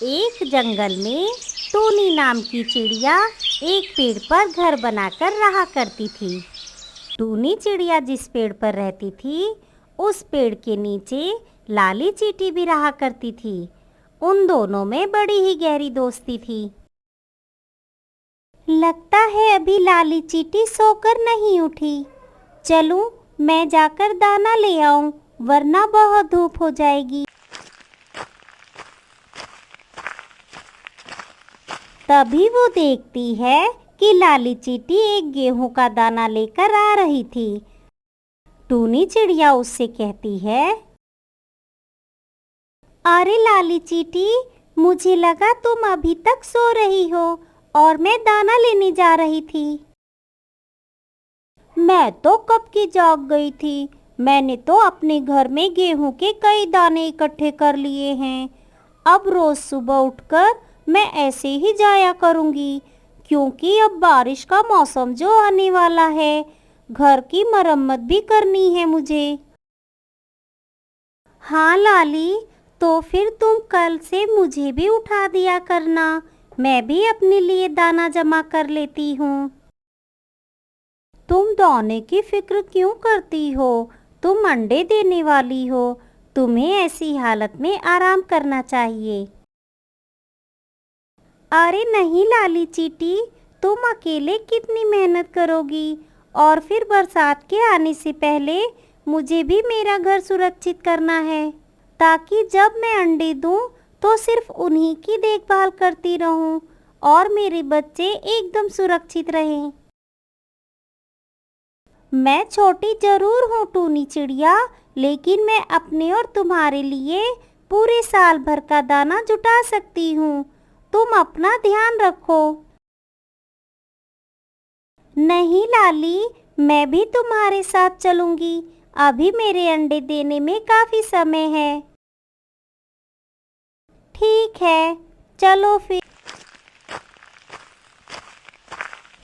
एक जंगल में टूनी नाम की चिड़िया एक पेड़ पर घर बनाकर रहा करती थी। टूनी चिड़िया जिस पेड़ पर रहती थी उस पेड़ के नीचे लाली चींटी भी रहा करती थी। उन दोनों में बड़ी ही गहरी दोस्ती थी। लगता है अभी लाली चींटी सोकर नहीं उठी। चलूं, मैं जाकर दाना ले आऊं, वरना बहुत धूप हो जाएगी। तभी वो देखती है कि लाली चींटी एक गेहूं का दाना लेकर आ रही थी। टूनी चिड़िया उससे कहती है, अरे लाली चींटी, मुझे लगा तुम अभी तक सो रही हो और मैं दाना लेने जा रही थी। मैं तो कब की जाग गई थी। मैंने तो अपने घर में गेहूं के कई दाने इकट्ठे कर लिए हैं। अब रोज सुबह उठकर मैं ऐसे ही जाया करूंगी, क्योंकि अब बारिश का मौसम जो आने वाला है, घर की मरम्मत भी करनी है मुझे। हाँ लाली, तो फिर तुम कल से मुझे भी उठा दिया करना। मैं भी अपने लिए दाना जमा कर लेती हूँ। तुम दाने की फिक्र क्यों करती हो? तुम अंडे देने वाली हो। तुम्हें ऐसी हालत में आराम करना चाहिए। अरे नहीं लाली चींटी, तुम अकेले कितनी मेहनत करोगी? और फिर बरसात के आने से पहले मुझे भी मेरा घर सुरक्षित करना है, ताकि जब मैं अंडे दूं तो सिर्फ उन्हीं की देखभाल करती रहूं और मेरे बच्चे एकदम सुरक्षित रहें। मैं छोटी जरूर हूँ टूनी चिड़िया, लेकिन मैं अपने और तुम्हारे लिए पूरे साल भर का दाना जुटा सकती हूँ। तुम अपना ध्यान रखो। नहीं लाली, मैं भी तुम्हारे साथ चलूंगी। अभी मेरे अंडे देने में काफी समय है। ठीक है, चलो फिर।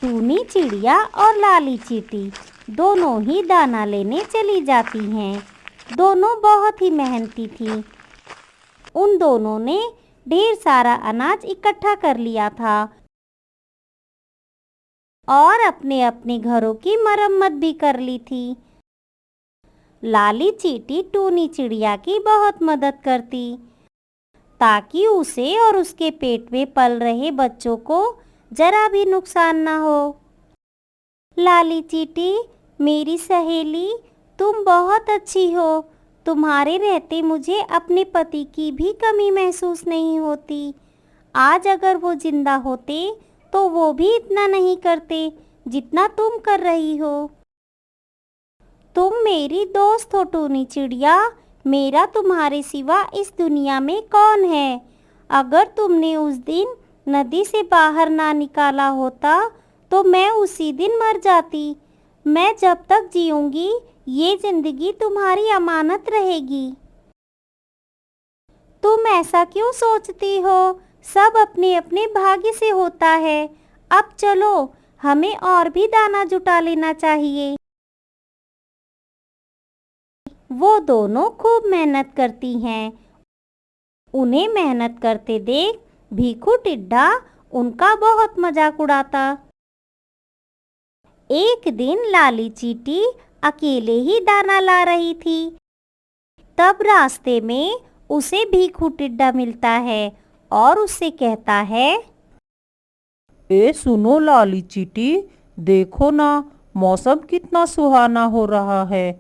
टूनी चिड़िया और लाली चींटी दोनों ही दाना लेने चली जाती हैं। दोनों बहुत ही मेहनती थी। उन दोनों ने ढेर सारा अनाज इकट्ठा कर लिया था और अपने अपने घरों की मरम्मत भी कर ली थी। लाली चींटी टूनी चिड़िया की बहुत मदद करती, ताकि उसे और उसके पेट में पल रहे बच्चों को जरा भी नुकसान ना हो। लाली चींटी, मेरी सहेली, तुम बहुत अच्छी हो। तुम्हारे रहते मुझे अपने पति की भी कमी महसूस नहीं होती। आज अगर वो जिंदा होते तो वो भी इतना नहीं करते जितना तुम कर रही हो। तुम मेरी दोस्त हो टूनी चिड़िया। मेरा तुम्हारे सिवा इस दुनिया में कौन है? अगर तुमने उस दिन नदी से बाहर ना निकाला होता तो मैं उसी दिन मर जाती। मैं जब तक जीऊंगी ये जिंदगी तुम्हारी अमानत रहेगी। तुम ऐसा क्यों सोचती हो? सब अपने अपने भाग्य से होता है। अब चलो, हमें और भी दाना जुटा लेना चाहिए। वो दोनों खूब मेहनत करती हैं। उन्हें मेहनत करते देख भीखू टिड्डा उनका बहुत मजाक उड़ाता। एक दिन लाली चींटी अकेले ही दाना ला रही थी। तब रास्ते में उसे भीखू टिड्डा मिलता है और उससे कहता है, ए सुनो लाली चींटी, देखो ना, मौसम कितना सुहाना हो रहा है।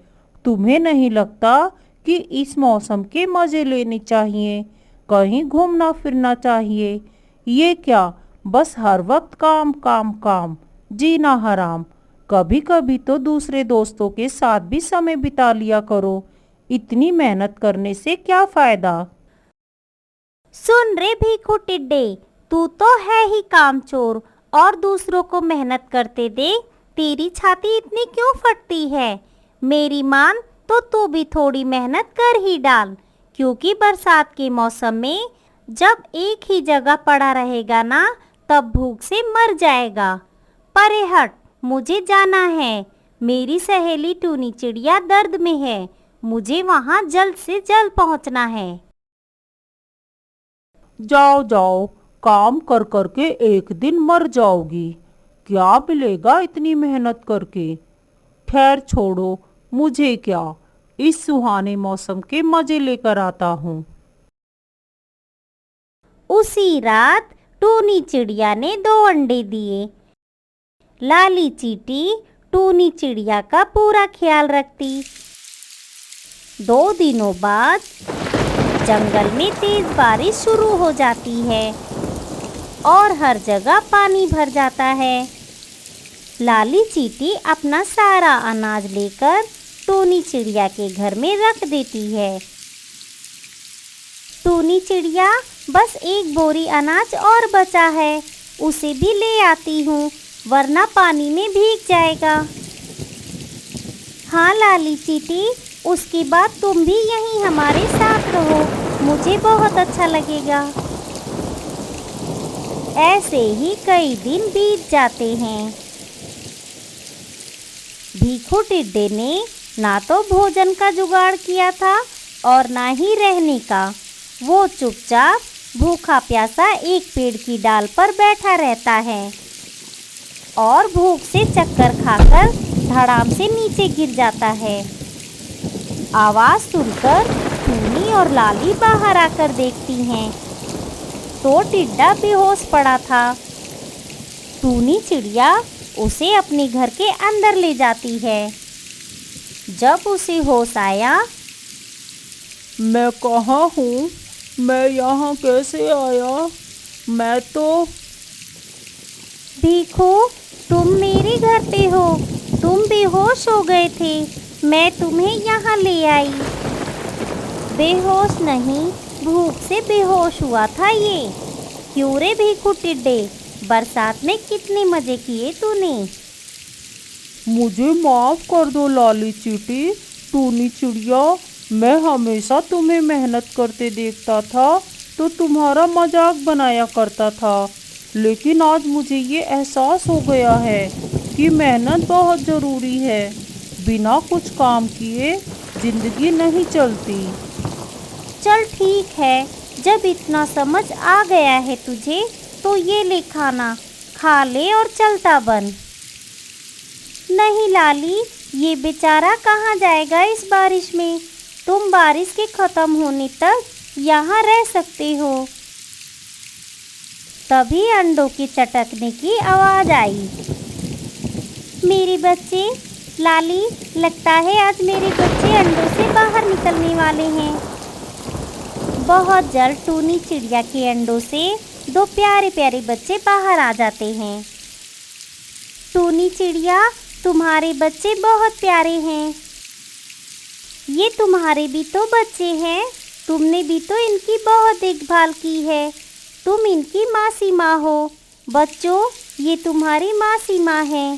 तुम्हें नहीं लगता कि इस मौसम के मज़े लेने चाहिए? कहीं घूमना फिरना चाहिए। ये क्या, बस हर वक्त काम काम काम, जीना हराम। कभी कभी तो दूसरे दोस्तों के साथ भी समय बिता लिया करो। इतनी मेहनत करने से क्या फ़ायदा? सुन रे भीखू टिड्डे, तू तो है ही कामचोर और दूसरों को मेहनत करते देख तेरी छाती इतनी क्यों फटती है? मेरी मान तो तू भी थोड़ी मेहनत कर ही डाल, क्योंकि बरसात के मौसम में जब एक ही जगह पड़ा रहेगा ना, तब भूख से मर जाएगा। परे हट, मुझे जाना है। मेरी सहेली टूनी चिड़िया दर्द में है। मुझे वहाँ जल्द से जल्द पहुँचना है। जाओ जाओ, काम कर करके एक दिन मर जाओगी। क्या मिलेगा इतनी मेहनत करके। खैर छोड़ो, मुझे क्या, इस सुहाने मौसम के मजे लेकर आता हूँ। उसी रात टूनी चिड़िया ने 2 अंडे दिए। लाली चींटी टूनी चिड़िया का पूरा ख्याल रखती। 2 दिनों बाद जंगल में तेज बारिश शुरू हो जाती है और हर जगह पानी भर जाता है। लाली चींटी अपना सारा अनाज लेकर टूनी चिड़िया के घर में रख देती है। टूनी चिड़िया, बस एक बोरी अनाज और बचा है, उसे भी ले आती हूँ, वरना पानी में भीग जाएगा। हाँ लाली चींटी, उसके बाद तुम भी यहीं हमारे साथ रहो, मुझे बहुत अच्छा लगेगा। ऐसे ही कई दिन बीत जाते हैं। भीखू टिड्डे ने ना तो भोजन का जुगाड़ किया था और ना ही रहने का। वो चुपचाप भूखा प्यासा एक पेड़ की डाल पर बैठा रहता है और भूख से चक्कर खाकर धड़ाम से नीचे गिर जाता है। आवाज़ सुनकर टूनी और लाली बाहर आकर देखती हैं तो टिड्डा बेहोश पड़ा था। टूनी चिड़िया उसे अपने घर के अंदर ले जाती है। जब उसे होश आया, मैं कहाँ हूँ, मैं यहाँ कैसे आया, मैं तो। भीखू, तुम मेरे घर पे हो, तुम बेहोश हो गए थे, मैं तुम्हें यहाँ ले आई। बेहोश नहीं, भूख से बेहोश हुआ था ये। क्यों रे भीखू टिड्डे, बरसात में कितने मजे किए तूने। मुझे माफ कर दो लाली चींटी, टूनी चिड़िया, मैं हमेशा तुम्हें मेहनत करते देखता था तो तुम्हारा मजाक बनाया करता था, लेकिन आज मुझे ये एहसास हो गया है कि मेहनत बहुत ज़रूरी है। बिना कुछ काम किए जिंदगी नहीं चलती। चल ठीक है, जब इतना समझ आ गया है तुझे तो ये ले खाना, खा ले और चलता बन। नहीं लाली, ये बेचारा कहाँ जाएगा इस बारिश में, तुम बारिश के ख़त्म होने तक यहाँ रह सकते हो। तभी अंडों के चटकने की आवाज़ आई। मेरे बच्चे, लाली, लगता है आज मेरे बच्चे अंडों से बाहर निकलने वाले हैं। बहुत जल्द टूनी चिड़िया के अंडों से 2 प्यारे प्यारे बच्चे बाहर आ जाते हैं। टूनी चिड़िया, तुम्हारे बच्चे बहुत प्यारे हैं। ये तुम्हारे भी तो बच्चे हैं, तुमने भी तो इनकी बहुत देखभाल की है, तुम इनकी मासी माँ हो। बच्चों, ये तुम्हारी मासी माँ है।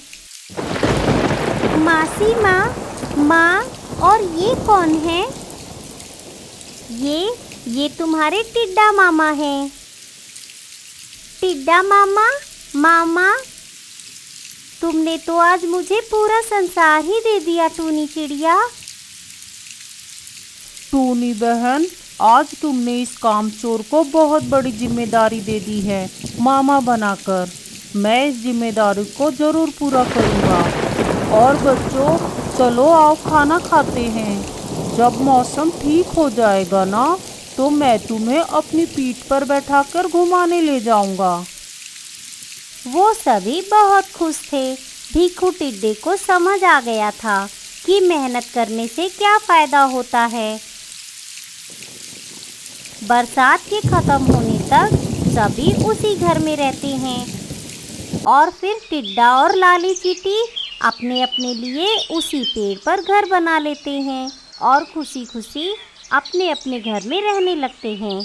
मासी माँ, माँ, और ये कौन है। ये तुम्हारे टिड्डा मामा हैं। टिड्डा मामा, मामा, तुमने तो आज मुझे पूरा संसार ही दे दिया टूनी चिड़िया। टूनी बहन, आज तुमने इस कामचोर को बहुत बड़ी जिम्मेदारी दे दी है मामा बनाकर। मैं इस जिम्मेदारी को जरूर पूरा करूँगा। और बच्चों, चलो आओ खाना खाते हैं। जब मौसम ठीक हो जाएगा ना, तो मैं तुम्हें अपनी पीठ पर बैठाकर घुमाने ले जाऊंगा। वो सभी बहुत खुश थे। भीखू टिड्डे को समझ आ गया था कि मेहनत करने से क्या फ़ायदा होता है। बरसात के ख़त्म होने तक सभी उसी घर में रहते हैं और फिर टिड्डा और लाली चींटी अपने अपने लिए उसी पेड़ पर घर बना लेते हैं और खुशी खुशी अपने अपने घर में रहने लगते हैं।